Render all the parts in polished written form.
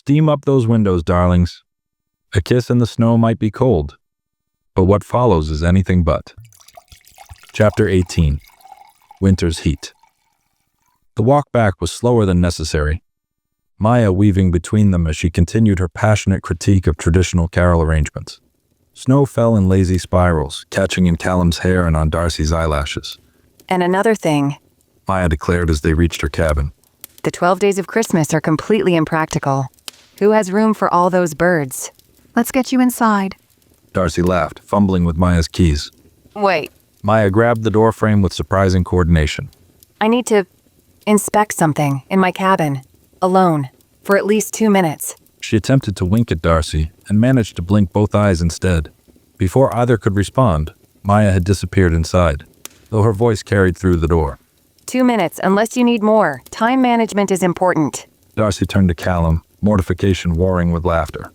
Steam up those windows, darlings. A kiss in the snow might be cold, but what follows is anything but. Chapter 18. Winter's Heat. The walk back was slower than necessary, Maya weaving between them as she continued her passionate critique of traditional carol arrangements. Snow fell in lazy spirals, catching in Callum's hair and on Darcy's eyelashes. And another thing, Maya declared as they reached her cabin. The 12 days of Christmas are completely impractical. Who has room for all those birds? Let's get you inside. Darcy laughed, fumbling with Maya's keys. Wait, Maya grabbed the door frame with surprising coordination. I need to inspect something in my cabin, alone, for at least 2 minutes. She attempted to wink at Darcy and managed to blink both eyes instead. Before either could respond, Maya had disappeared inside, though her voice carried through the door. 2 minutes, unless you need more. Time management is important. Darcy turned to Callum, mortification warring with laughter.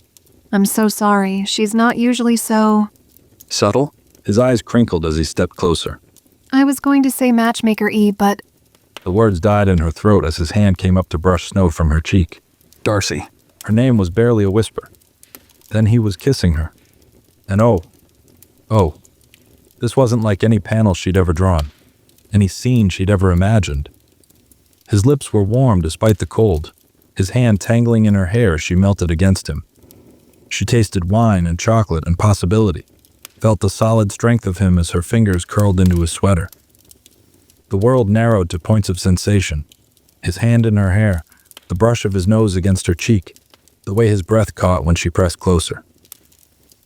I'm so sorry. She's not usually so... Subtle? His eyes crinkled as he stepped closer. I was going to say matchmaker-y, but... The words died in her throat as his hand came up to brush snow from her cheek. Darcy. Her name was barely a whisper. Then he was kissing her. And oh, this wasn't like any panel she'd ever drawn, any scene she'd ever imagined. His lips were warm despite the cold, his hand tangling in her hair as she melted against him. She tasted wine and chocolate and possibility, felt the solid strength of him as her fingers curled into his sweater. The world narrowed to points of sensation, his hand in her hair, the brush of his nose against her cheek, the way his breath caught when she pressed closer.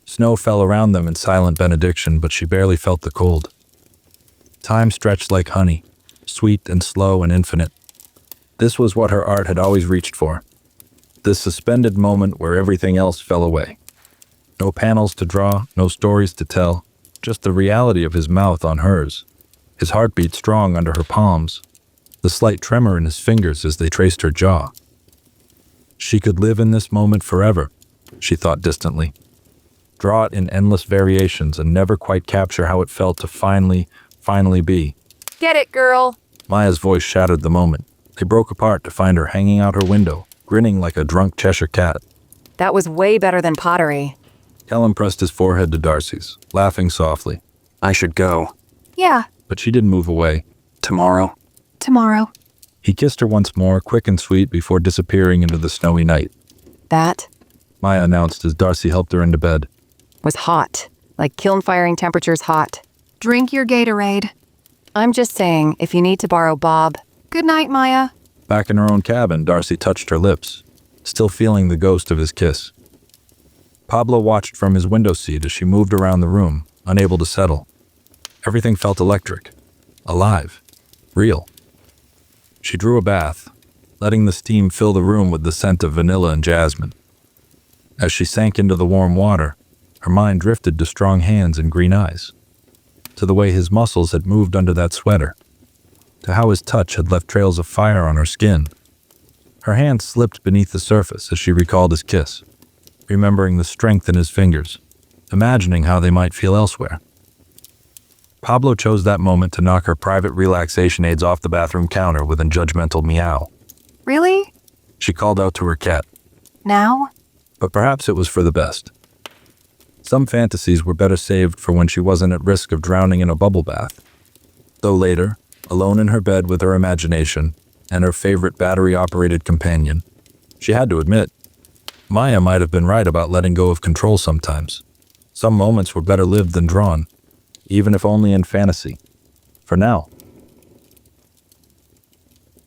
Snow fell around them in silent benediction, but she barely felt the cold. Time stretched like honey, sweet and slow and infinite. This was what her art had always reached for. This suspended moment where everything else fell away. No panels to draw, no stories to tell, just the reality of his mouth on hers, his heartbeat strong under her palms, the slight tremor in his fingers as they traced her jaw. She could live in this moment forever, she thought distantly. Draw it in endless variations and never quite capture how it felt to finally be. Get it, girl. Maya's voice shattered the moment. They broke apart to find her hanging out her window, grinning like a drunk Cheshire cat. That was way better than pottery. Callum pressed his forehead to Darcy's, laughing softly. I should go. Yeah, But she didn't move away. Tomorrow. tomorrow. He kissed her once more, quick and sweet, before disappearing into the snowy night. That Maya announced as Darcy helped her into bed. was hot. Like kiln firing temperatures hot. Drink your Gatorade. I'm just saying, if you need to borrow Bob. Good night, Maya. Back in her own cabin, Darcy touched her lips, still feeling the ghost of his kiss. Pablo watched from his window seat as she moved around the room, unable to settle. Everything felt electric, alive, real. She drew a bath, letting the steam fill the room with the scent of vanilla and jasmine. As she sank into the warm water, her mind drifted to strong hands and green eyes, to the way his muscles had moved under that sweater, to how his touch had left trails of fire on her skin. Her hand slipped beneath the surface as she recalled his kiss, remembering the strength in his fingers, imagining how they might feel elsewhere. Pablo chose that moment to knock her private relaxation aids off the bathroom counter with a judgmental meow. Really? She called out to her cat, Now? but perhaps it was for the best. Some fantasies were better saved for when she wasn't at risk of drowning in a bubble bath. Though later, alone in her bed with her imagination and her favorite battery-operated companion, she had to admit, Maya might have been right about letting go of control sometimes. Some moments were better lived than drawn, even if only in fantasy. For now.